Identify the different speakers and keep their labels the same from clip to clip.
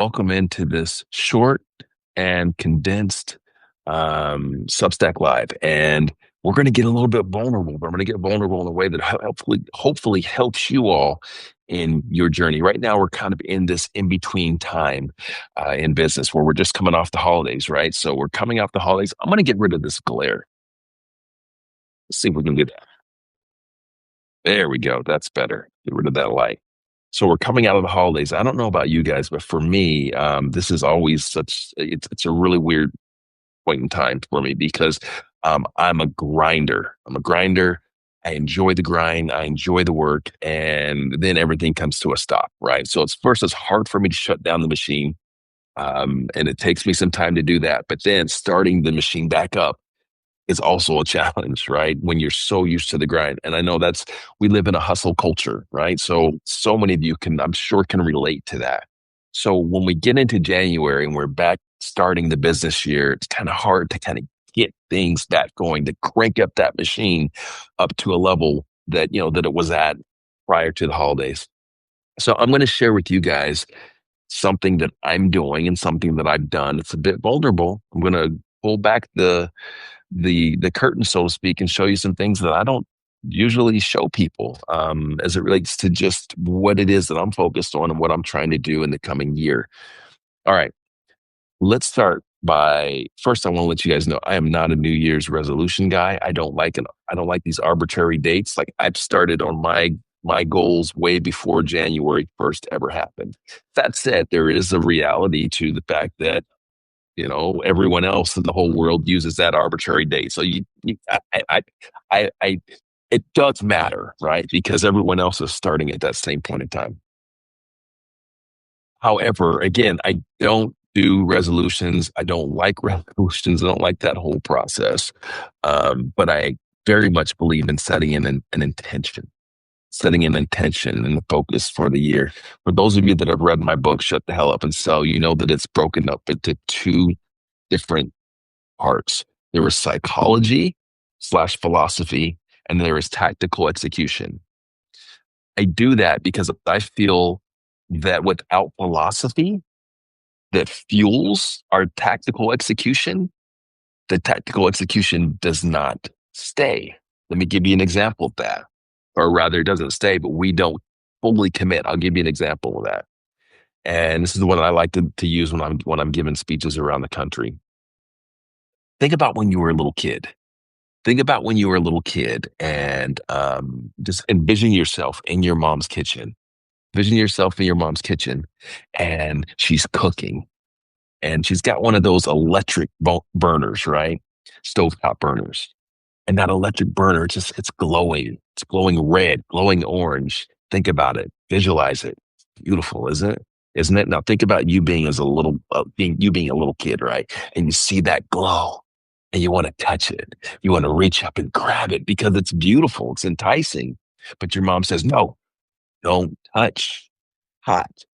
Speaker 1: welcome into this short and condensed Substack Live. And we're going to get a little bit vulnerable, but I'm going to get vulnerable in a way that hopefully helps you all in your journey. Right now, we're kind of in this in-between time in business where we're just coming off the holidays, right? So we're coming off the holidays. I'm going to get rid of this glare. Let's see if we can do that. There we go. That's better. Get rid of that light. So we're coming out of the holidays. I don't know about you guys, but for me, this is always it's a really weird point in time for me because I'm a grinder. I'm a grinder. I enjoy the grind. I enjoy the work. And then everything comes to a stop, right? So it's hard for me to shut down the machine. And it takes me some time to do that. But then starting the machine back up is also a challenge, right? When you're so used to the grind. And I know we live in a hustle culture, right? So many of you I'm sure can relate to that. So when we get into January and we're back starting the business year, it's kind of hard to kind of get things back going, to crank up that machine up to a level that it was at prior to the holidays. So I'm going to share with you guys something that I'm doing and something that I've done. It's a bit vulnerable. I'm going to pull back the curtain, so to speak, and show you some things that I don't usually show people as it relates to just what it is that I'm focused on and what I'm trying to do in the coming year. All right, let's start by first. I want to let you guys know I am not a New Year's resolution guy. I don't like these arbitrary dates. Like I've started on my goals way before January 1st ever happened. That said, there is a reality to the fact that everyone else in the whole world uses that arbitrary date. So it does matter, right? Because everyone else is starting at that same point in time. However, again, I don't do resolutions. I don't like resolutions. I don't like that whole process. But I very much believe in setting an intention. Setting an intention and the focus for the year. For those of you that have read my book, Shut the Hell Up and Sell, you know that it's broken up into two different parts. There is psychology/philosophy, and there is tactical execution. I do that because I feel that without philosophy that fuels our tactical execution, the tactical execution does not stay. Let me give you an example of that. Or rather, it doesn't stay, but we don't fully commit. I'll give you an example of that. And this is the one I like to use when I'm giving speeches around the country. Think about when you were a little kid. Think about when you were a little kid and just envision yourself in your mom's kitchen. Vision yourself in your mom's kitchen and she's cooking and she's got one of those electric burners, right? Stovetop burners. And that electric burner, it's glowing. It's glowing red, glowing orange. Think about it. Visualize it. Beautiful, isn't it? Isn't it? Now think about you being being a little kid, right? And you see that glow and you want to touch it. You want to reach up and grab it because it's beautiful. It's enticing. But your mom says, no, don't touch. Hot.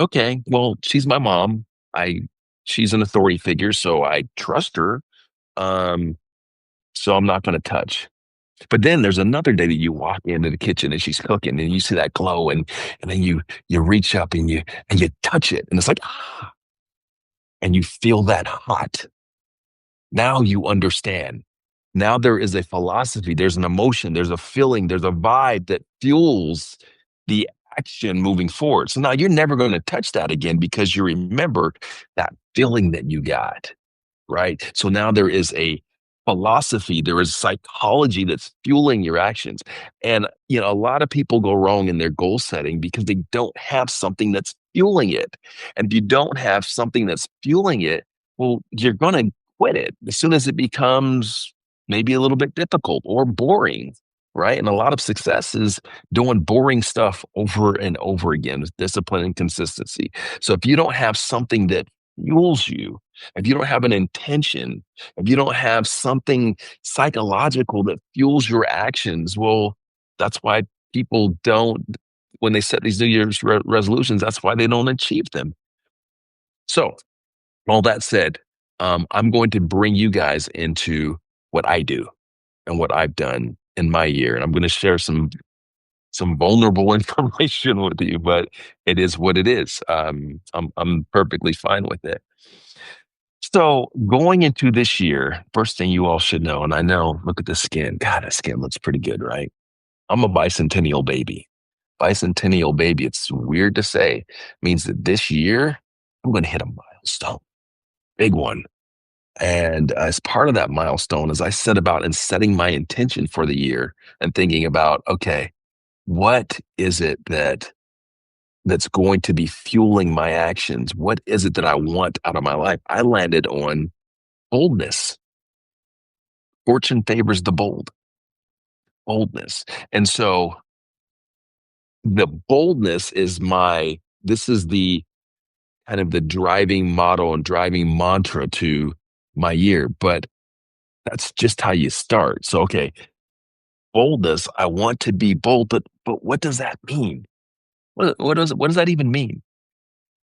Speaker 1: Okay. Well, she's my mom. She's an authority figure, so I trust her. Um, so I'm not going to touch. But then there's another day that you walk into the kitchen and she's cooking and you see that glow and then you reach up and you touch it and it's like, and you feel that hot. Now you understand. Now there is a philosophy, there's an emotion, there's a feeling, there's a vibe that fuels the action moving forward. So now you're never going to touch that again because you remember that feeling that you got, right? So now there is a philosophy, there is psychology that's fueling your actions. And, a lot of people go wrong in their goal setting because they don't have something that's fueling it. And if you don't have something that's fueling it, well, you're going to quit it as soon as it becomes maybe a little bit difficult or boring, right? And a lot of success is doing boring stuff over and over again with discipline and consistency. So if you don't have something that fuels you, if you don't have an intention, if you don't have something psychological that fuels your actions, well, that's why people don't, when they set these New Year's resolutions, that's why they don't achieve them. So, all that said, I'm going to bring you guys into what I do and what I've done in my year. And I'm going to share some some vulnerable information with you, but it is what it is. I'm perfectly fine with it. So going into this year, first thing you all should know, and I know, look at the skin. God, that skin looks pretty good, right? I'm a bicentennial baby. Bicentennial baby, it's weird to say, means that this year I'm going to hit a milestone, big one. And as part of that milestone, as I set about and setting my intention for the year and thinking about, okay, what is it that's going to be fueling my actions? What is it that I want out of my life? I landed on boldness. Fortune favors the bold, boldness. And so the boldness is this is the kind of the driving model and driving mantra to my year. But that's just how you start. So, okay, boldness, I want to be bold, but what does that mean? What does that even mean?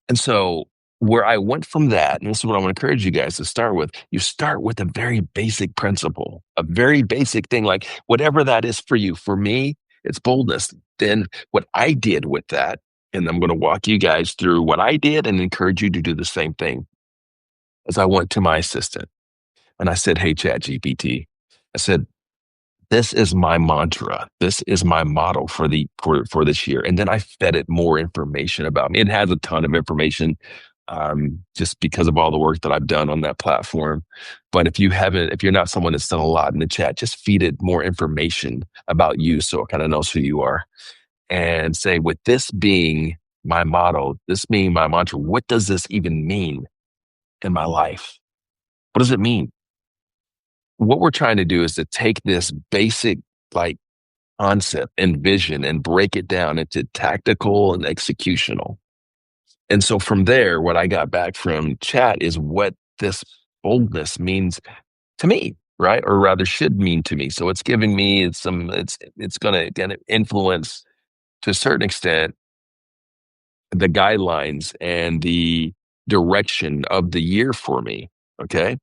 Speaker 1: And so where I went from that, and this is what I want to encourage you guys to start with, you start with a very basic principle, a very basic thing, like whatever that is for you. For me, it's boldness. Then what I did with that, and I'm going to walk you guys through what I did and encourage you to do the same thing. As I went to my assistant and I said, "Hey, Chat GPT," I said, this is my mantra. This is my motto for this year. And then I fed it more information about me. It has a ton of information, just because of all the work that I've done on that platform. But if you're not someone that's done a lot in the chat, just feed it more information about you so it kind of knows who you are. And say, with this being my motto, this being my mantra, what does this even mean in my life? What does it mean? What we're trying to do is to take this basic, like, concept and vision and break it down into tactical and executional. And so from there, what I got back from chat is what this boldness means to me, right? Or rather should mean to me. So it's giving me it's gonna influence to a certain extent the guidelines and the direction of the year for me. Okay.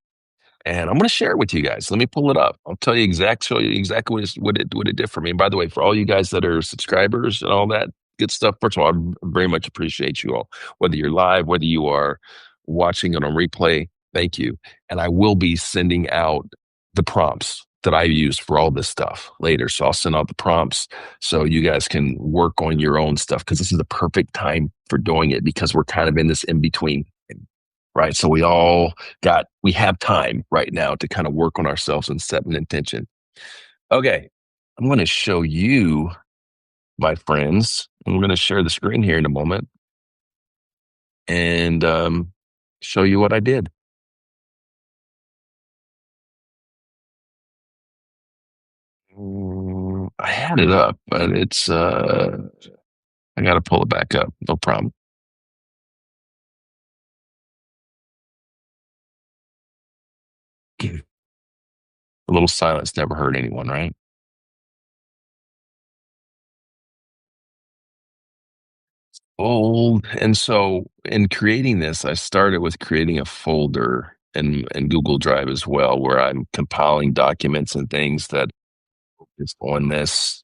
Speaker 1: And I'm going to share it with you guys. Let me pull it up. I'll show you exactly what it did for me. And by the way, for all you guys that are subscribers and all that good stuff, first of all, I very much appreciate you all. Whether you're live, whether you are watching it on replay, thank you. And I will be sending out the prompts that I use for all this stuff later. So I'll send out the prompts so you guys can work on your own stuff, because this is the perfect time for doing it, because we're kind of in this in between, right? So we have time right now to kind of work on ourselves and set an intention. Okay. I'm going to show you, my friends, and we're going to share the screen here in a moment and show you what I did. I had it up, but I got to pull it back up. No problem. A little silence never hurt anyone, right? Old. And so in creating this, I started with creating a folder in Google Drive as well, where I'm compiling documents and things that is on this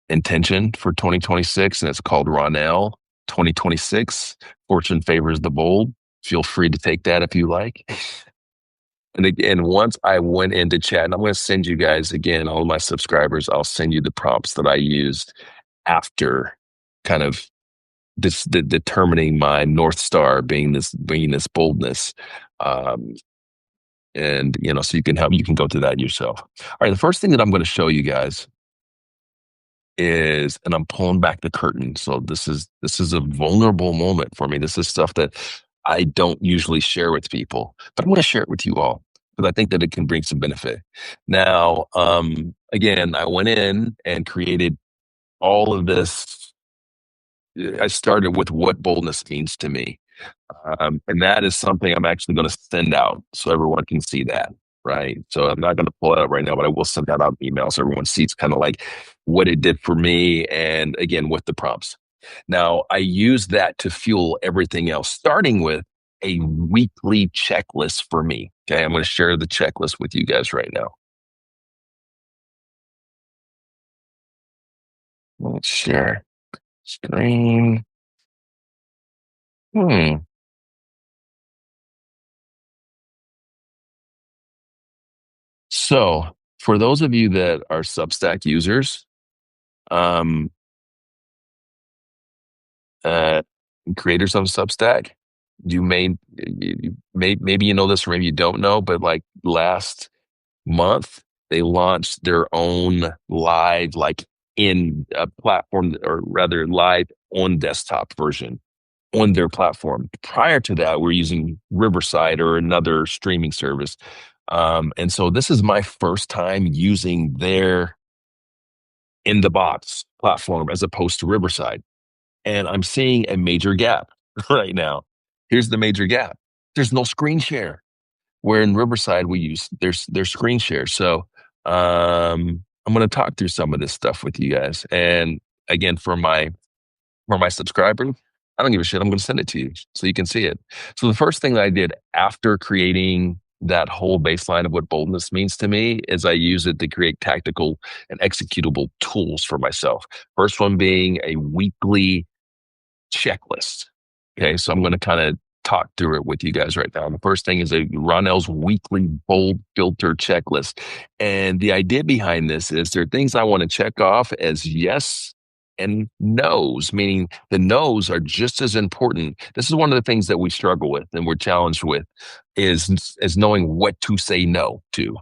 Speaker 1: intention for 2026. And it's called Ronnell 2026. Fortune favors the bold. Feel free to take that if you like. And again, once I went into chat, and I'm going to send you guys again, all my subscribers, I'll send you the prompts that I used after kind of determining my North Star being this boldness. Um, and so you can go through that yourself. All right, the first thing that I'm going to show you guys is, and I'm pulling back the curtain. So this is a vulnerable moment for me. This is stuff that I don't usually share with people, but I'm going to share it with you all because I think that it can bring some benefit. Now, again, I went in and created all of this. I started with what boldness means to me. And that is something I'm actually going to send out so everyone can see that. Right. So I'm not going to pull it up right now, but I will send that out in email so everyone sees kind of like what it did for me. And again, with the prompts. Now, I use that to fuel everything else, starting with a weekly checklist for me. Okay. I'm going to share the checklist with you guys right now. Let's share screen. Hmm. So for those of you that are Substack users, um, uh, creators of Substack, maybe you know this or maybe you don't know, but like last month they launched their own live, like in a platform, or rather live on desktop version on their platform. Prior to that, we're using Riverside or another streaming service. And so this is my first time using their in the box platform as opposed to Riverside. And I'm seeing a major gap right now. Here's the major gap. There's no screen share. Where in Riverside we use their screen share. So I'm going to talk through some of this stuff with you guys. And again, for my subscribers, I don't give a shit. I'm going to send it to you so you can see it. So the first thing that I did after creating that whole baseline of what boldness means to me is I use it to create tactical and executable tools for myself. First one being a weekly checklist. Okay, so I'm going to kind of talk through it with you guys right now. The first thing is a Ronnell's weekly bold filter checklist. And the idea behind this is there are things I want to check off as yes and no's, meaning the no's are just as important. This is one of the things that we struggle with and we're challenged with is knowing what to say no to,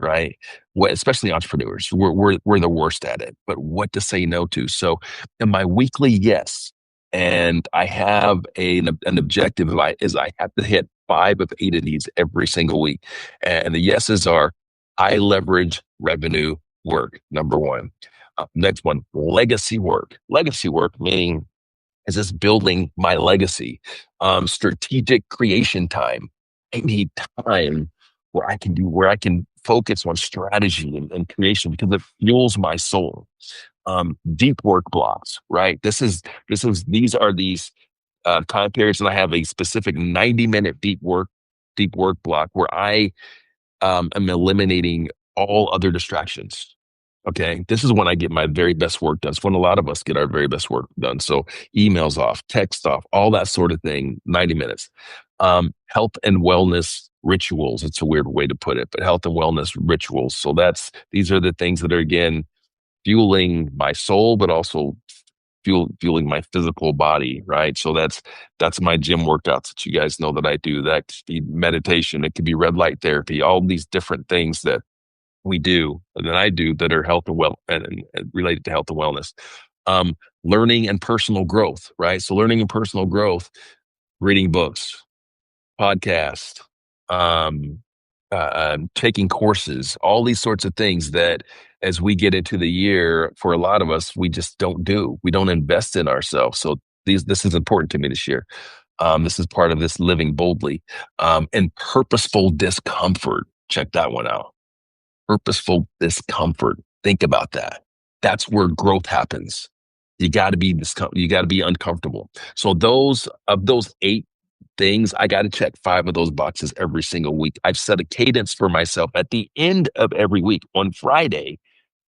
Speaker 1: right? What, especially entrepreneurs, we're the worst at it. But what to say no to? So, in my weekly yes, and I have an objective is I have to hit 5 of 8 of these every single week, and the yeses are high leverage revenue work. Number one. Next one, legacy work. Legacy work meaning is this building my legacy? Strategic creation time. I need time where I can focus on strategy and creation because it fuels my soul. Deep work blocks, right? These are these time periods, and I have a specific 90-minute deep work block where I am eliminating all other distractions. Okay. This is when I get my very best work done. It's when a lot of us get our very best work done. So emails off, text off, all that sort of thing, 90 minutes. Health and wellness rituals. It's a weird way to put it, but health and wellness rituals. So these are the things that are, again, fueling my soul, but also fueling my physical body, right? So that's my gym workouts that you guys know that I do. That could be meditation, it could be red light therapy, all these different things that we do and that I do that are health and well and related to health and wellness. Learning and personal growth, right? So learning and personal growth, reading books, podcast, um, taking courses, all these sorts of things that as we get into the year, for a lot of us, we just don't do. We don't invest in ourselves. So this is important to me this year. This is part of this living boldly, and purposeful discomfort. Check that one out. Purposeful discomfort. Think about that. That's where growth happens. You got to be uncomfortable. So those 8 things, I got to check 5 of those boxes every single week. I've set a cadence for myself at the end of every week on Friday,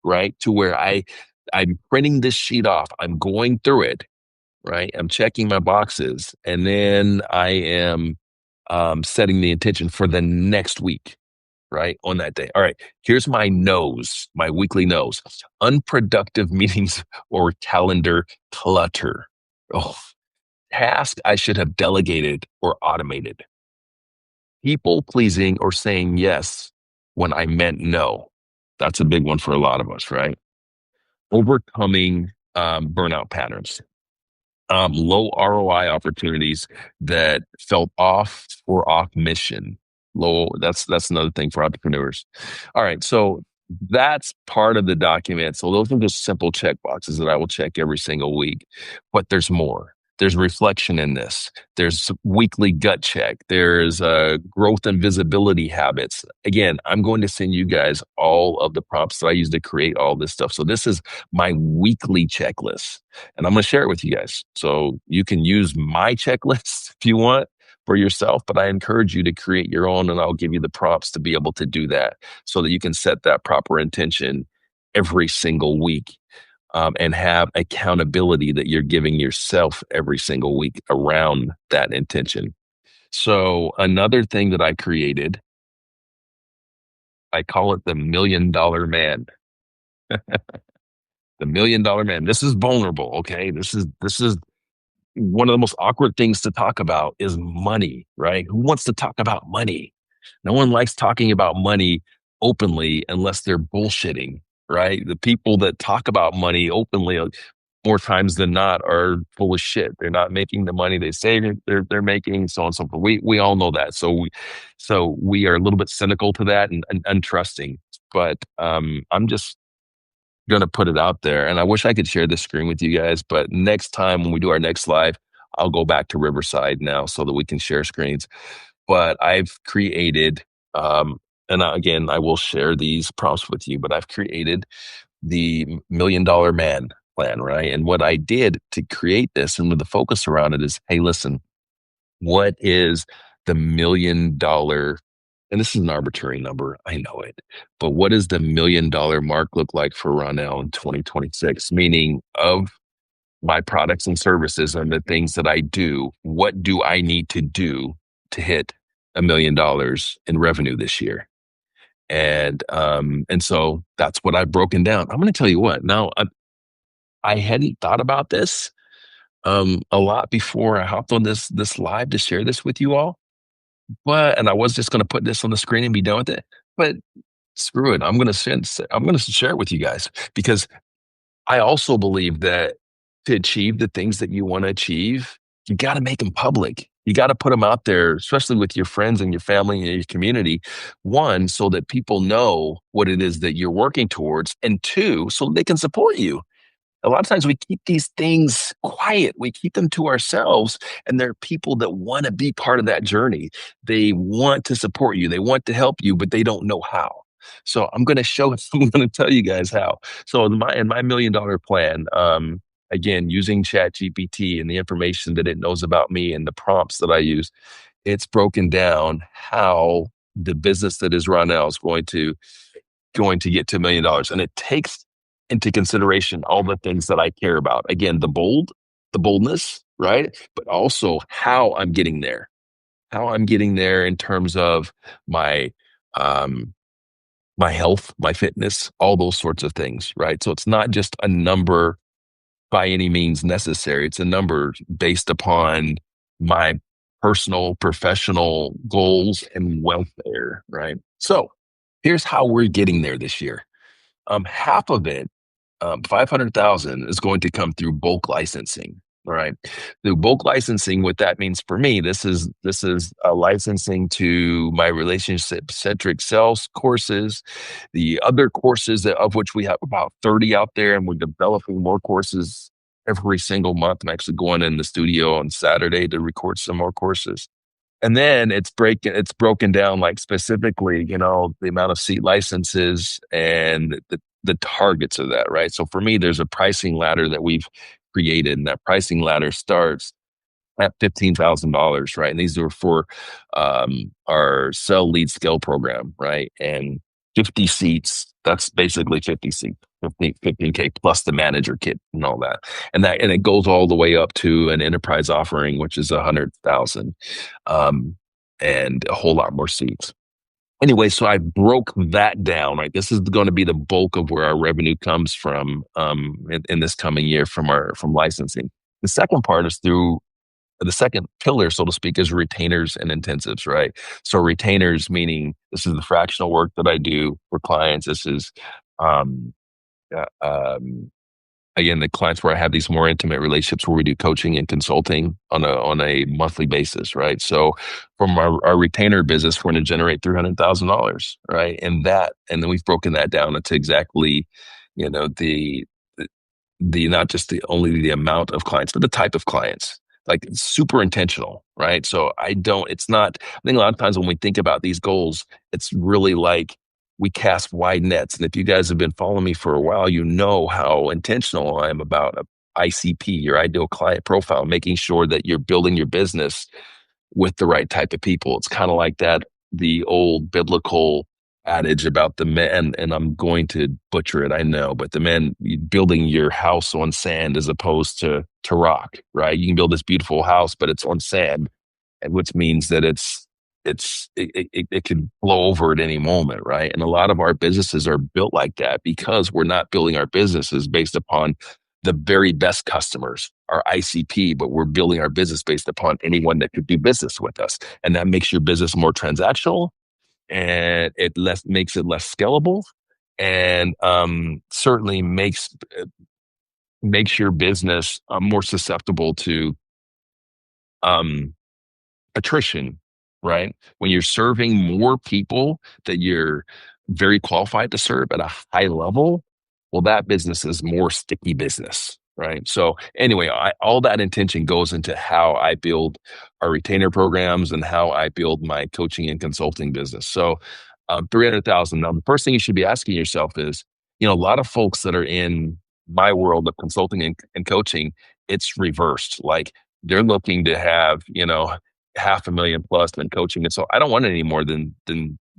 Speaker 1: right? To where I'm printing this sheet off. I'm going through it, right? I'm checking my boxes, and then I am setting the intention for the next week, right? On that day. All right. Here's my no's, my weekly no's. Unproductive meetings or calendar clutter. Oh, task I should have delegated or automated. People pleasing or saying yes when I meant no. That's a big one for a lot of us, right? Overcoming burnout patterns. Low ROI opportunities that felt off mission. That's another thing for entrepreneurs. All right, so that's part of the document. So those are just simple check boxes that I will check every single week. But there's more. There's reflection in this. There's weekly gut check. There's growth and visibility habits. Again, I'm going to send you guys all of the prompts that I use to create all this stuff. So this is my weekly checklist, and I'm going to share it with you guys. So you can use my checklist if you want for yourself, but I encourage you to create your own, and I'll give you the prompts to be able to do that so that you can set that proper intention every single week. and have accountability that you're giving yourself every single week around that intention. So another thing that I created, I call it the $1 million man. The $1 million man. This is vulnerable, okay? This is one of the most awkward things to talk about is money, right? Who wants to talk about money? No one likes talking about money openly unless they're bullshitting, right? The people that talk about money openly more times than not are full of shit. They're not making the money they say they're making, so on and so forth. We all know that. So we are a little bit cynical to that and untrusting. But I'm just gonna put it out there. And I wish I could share this screen with you guys, but next time when we do our next live, I'll go back to Riverside now so that we can share screens. But I've created, and again, I will share these prompts with you, but I've created the $1 million man plan, right? And what I did to create this and with the focus around it is, hey, listen, what is the $1 million, and this is an arbitrary number, I know it, but what does the $1 million mark look like for Ronnell in 2026? Meaning of my products and services and the things that I do, what do I need to do to hit $1 million in revenue this year? And so that's what I've broken down. I'm going to tell you what. Now, I hadn't thought about this a lot before I hopped on this live to share this with you all. But and I was just going to put this on the screen and be done with it. But screw it, I'm going to share it with you guys because I also believe that to achieve the things that you want to achieve, you got to make them public. You got to put them out there, especially with your friends and your family and your community. One, so that people know what it is that you're working towards, and two, so they can support you. A lot of times we keep these things quiet. We keep them to ourselves. And there are people that want to be part of that journey. They want to support you. They want to help you, but they don't know how. So I'm going to show, I'm going to tell you guys how. So in my $1 million plan, again, using Chat GPT and the information that it knows about me and the prompts that I use, it's broken down how the business that is Ronnell is going to get to $1 million. And it takes into consideration all the things that I care about. Again, the boldness, right? But also how I'm getting there in terms of my, um, my health, my fitness, all those sorts of things, right? So it's not just a number by any means necessary. It's a number based upon my personal, professional goals and welfare, right? So here's how we're getting there this year. Half of it, 500,000 is going to come through bulk licensing. All right. Through bulk licensing, what that means for me, this is a licensing to my relationship centric sales courses, the other courses of which we have about 30 out there, and we're developing more courses every single month. I'm actually going in the studio on Saturday to record some more courses. And then it's broken down like specifically, the amount of seat licenses and the targets of that, right? So for me, there's a pricing ladder that we've created, and that pricing ladder starts at $15,000, right? And these are for our Sell Lead Scale program, right? And 50 seats, that's basically 50 seats, 15K plus the manager kit and all that. And it goes all the way up to an enterprise offering, which is 100,000, and a whole lot more seats. Anyway, so I broke that down, right? This is going to be the bulk of where our revenue comes from in this coming year from licensing. The second part is through the second pillar, so to speak, is retainers and intensives, right? So retainers, meaning this is the fractional work that I do for clients. This is, um, uh, um, again, the clients where I have these more intimate relationships where we do coaching and consulting on a monthly basis, right? So from our retainer business, we're going to generate $300,000, right? And then we've broken that down into exactly, the not just the only the amount of clients, but the type of clients. Like it's super intentional, right? So it's not, I think a lot of times when we think about these goals, it's really like we cast wide nets. And if you guys have been following me for a while, you know how intentional I am about ICP, your ideal client profile, making sure that you're building your business with the right type of people. It's kind of like the old biblical adage about the man, and I'm going to butcher it, I know, but the man building your house on sand as opposed to rock, right? You can build this beautiful house, but it's on sand, and which means that it could blow over at any moment, right? And a lot of our businesses are built like that because we're not building our businesses based upon the very best customers, our ICP, but we're building our business based upon anyone that could do business with us. And that makes your business more transactional, and it less makes it less scalable, and certainly makes your business more susceptible to um, attrition, right? When you're serving more people that you're very qualified to serve at a high level, well, that business is more sticky business, right? So anyway, all that intention goes into how I build our retainer programs and how I build my coaching and consulting business. So 300,000. Now, the first thing you should be asking yourself is, a lot of folks that are in my world of consulting and coaching, it's reversed. Like they're looking to have, 500,000 plus than coaching. And so I don't want any more than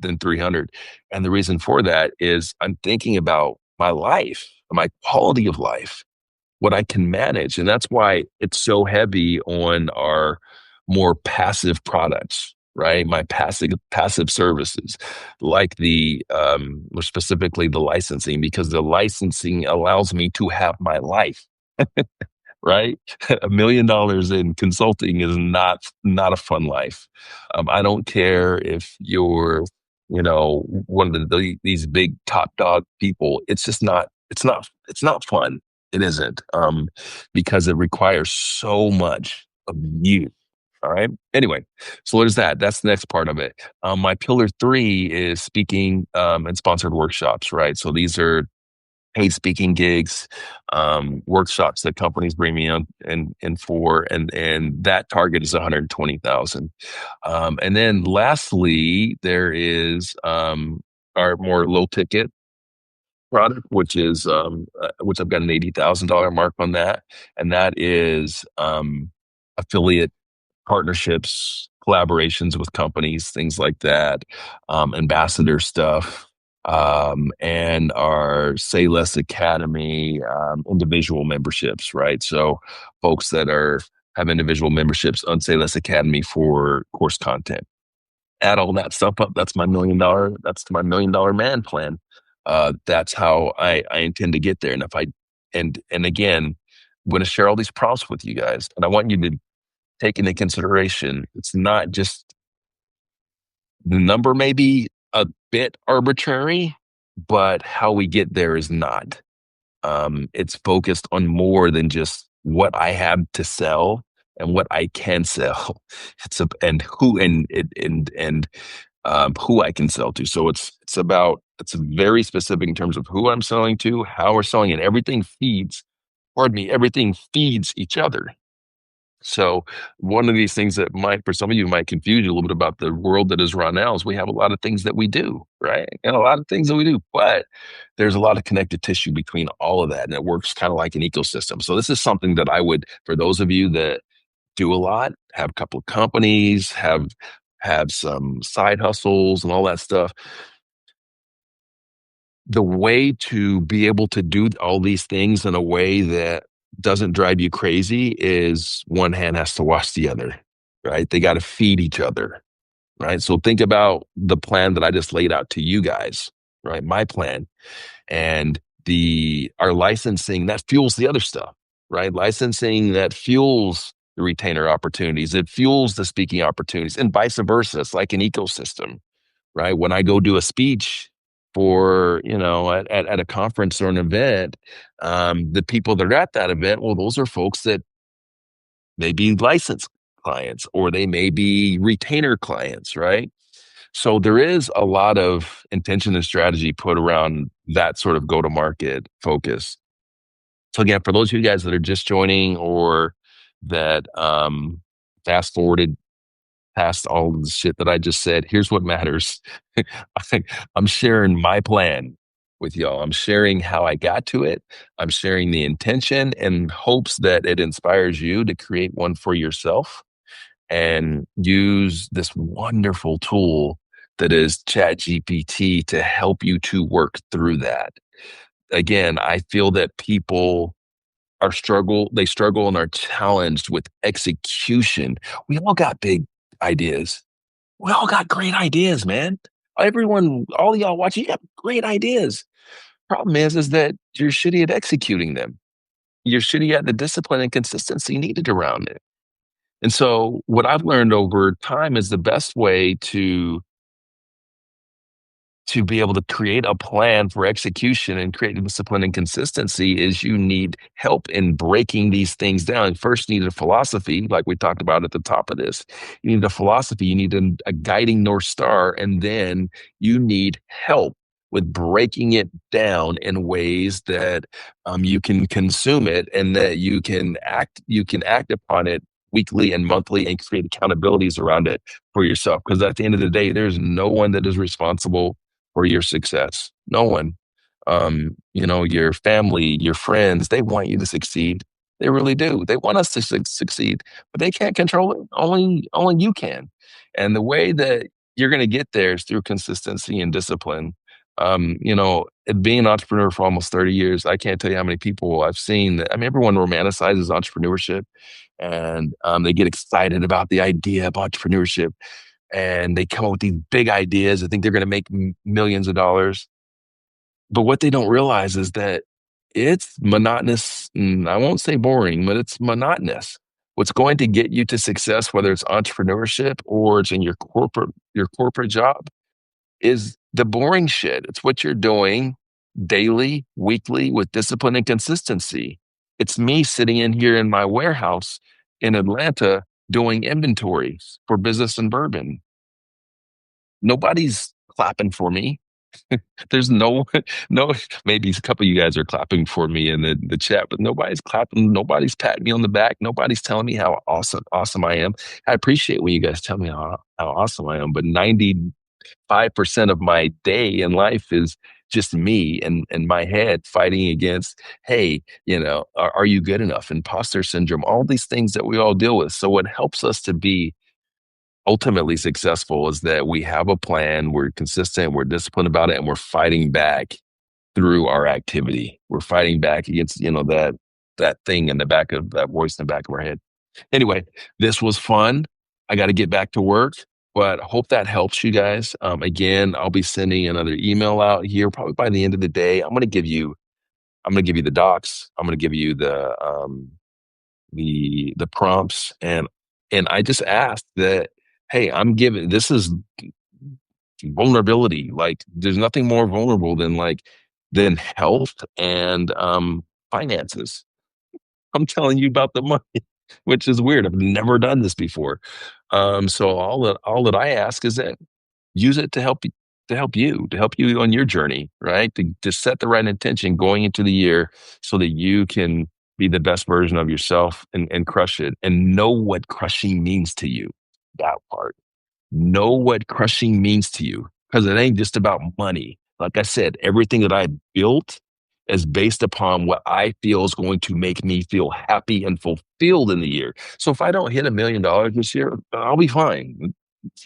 Speaker 1: 300. And the reason for that is I'm thinking about my life, my quality of life, what I can manage. And that's why it's so heavy on our more passive products, right? My passive services, like or specifically the licensing, because the licensing allows me to have my life, right? $1 million in consulting is not a fun life. I don't care if you're, one of these big top dog people. It's just not. It's not fun. It isn't, because it requires so much of you. All right. Anyway, so what is that? That's the next part of it. My pillar three is speaking and sponsored workshops. Right. So these are paid speaking gigs, workshops that companies bring me on and for, and that target is 120,000. And then lastly, there is our more low ticket product, which I've got an $80,000 mark on that, and that is affiliate partnerships, collaborations with companies, things like that, ambassador stuff, and our Say Less Academy, individual memberships, right? So folks that have individual memberships on Say Less Academy for course content. Add all that stuff up. That's my $1 million man plan. That's how I intend to get there. And if I and again, I'm going to share all these prompts with you guys, and I want you to take into consideration, it's not just the number may be a bit arbitrary, but how we get there is not. It's focused on more than just what I have to sell and what I can sell. And who and who I can sell to. So it's very specific in terms of who I'm selling to, how we're selling, and everything feeds each other. So one of these things that for some of you might confuse you a little bit about the world that is Ronnell is we have a lot of things that we do, right? And a lot of things that we do, but there's a lot of connective tissue between all of that. And it works kind of like an ecosystem. So this is something that for those of you that do a lot, have a couple of companies, have some side hustles and all that stuff, the way to be able to do all these things in a way that doesn't drive you crazy is one hand has to wash the other, right? They got to feed each other, right? So think about the plan that I just laid out to you guys, right? My plan and our licensing that fuels the other stuff, right? Licensing that fuels the retainer opportunities, it fuels the speaking opportunities, and vice versa. It's like an ecosystem, right? When I go do a speech for, at a conference or an event, the people that are at that event, well, those are folks that may be licensed clients or they may be retainer clients, right? So there is a lot of intention and strategy put around that sort of go-to-market focus. So again, for those of you guys that are just joining or that fast forwarded past all of the shit that I just said, here's what matters. I'm sharing my plan with y'all. I'm sharing how I got to it. I'm sharing the intention in hopes that it inspires you to create one for yourself and use this wonderful tool that is Chat GPT to help you to work through that. Again, I feel that people they struggle and are challenged with execution. We all got big ideas. We all got great ideas, man. Everyone, all y'all watching, you got great ideas. Problem is that you're shitty at executing them. You're shitty at the discipline and consistency needed around it. And so, what I've learned over time is the best way to be able to create a plan for execution and create discipline and consistency is you need help in breaking these things down. First, you need a philosophy, like we talked about at the top of this. You need a philosophy, you need a guiding North Star, and then you need help with breaking it down in ways that you can consume it and that you can act upon it weekly and monthly and create accountabilities around it for yourself. Because at the end of the day, there's no one that is responsible for your success. No one. Your family, your friends, they want you to succeed. They really do. They want us to succeed, but they can't control it. Only you can. And the way that you're going to get there is through consistency and discipline. Being an entrepreneur for almost 30 years, I can't tell you how many people I've seen that, I mean, everyone romanticizes entrepreneurship and they get excited about the idea of entrepreneurship and they come up with these big ideas. I think they're going to make millions of dollars. But what they don't realize is that it's monotonous. I won't say boring, but it's monotonous. What's going to get you to success, whether it's entrepreneurship or it's in your corporate job, is the boring shit. It's what you're doing daily, weekly, with discipline and consistency. It's me sitting in here in my warehouse in Atlanta doing inventories for business and bourbon. Nobody's clapping for me. There's no, no, maybe a couple of you guys are clapping for me in the chat, but nobody's clapping. Nobody's patting me on the back. Nobody's telling me how awesome I am. I appreciate when you guys tell me how awesome I am, but 95% of my day in life is just me and my head fighting against, hey, are you good enough? Imposter syndrome, all these things that we all deal with. So what helps us to be ultimately successful is that we have a plan, we're consistent, we're disciplined about it, and we're fighting back through our activity. We're fighting back against, that thing in the back of that voice in the back of our head. Anyway, this was fun. I got to get back to work, but hope that helps you guys. Again, I'll be sending another email out here probably by the end of the day. I'm going to give you the docs. I'm going to give you the prompts and I just asked that, hey, I'm giving this is vulnerability. Like there's nothing more vulnerable than health and finances. I'm telling you about the money, which is weird. I've never done this before. So all that I ask is that use it to help you on your journey, right? To set the right intention going into the year so that you can be the best version of yourself and crush it and know what crushing means to you. That part. Know what crushing means to you because it ain't just about money. Like I said, everything that I built is based upon what I feel is going to make me feel happy and fulfilled in the year. So if I don't hit $1 million this year, I'll be fine.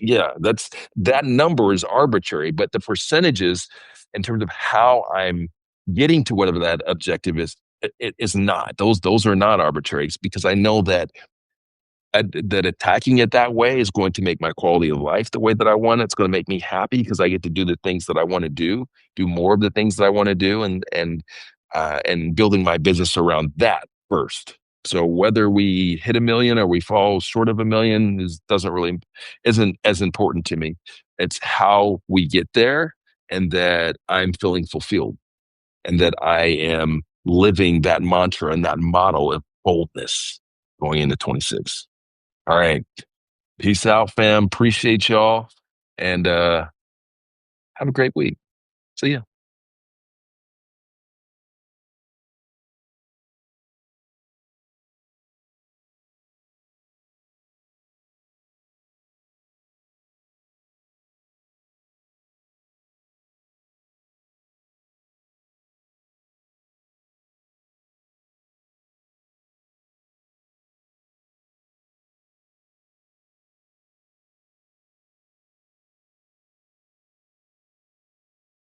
Speaker 1: Yeah, that number is arbitrary, but the percentages in terms of how I'm getting to whatever that objective is, it is not. Those are not arbitrary because I know that attacking it that way is going to make my quality of life the way that I want it. It's going to make me happy because I get to do the things that I want to do more of the things that I want to do, and building my business around that first. So whether we hit 1 million or we fall short of 1 million isn't as important to me. It's how we get there, and that I'm feeling fulfilled, and that I am living that mantra and that model of boldness going into 26. All right. Peace out, fam. Appreciate y'all. And have a great week. See ya.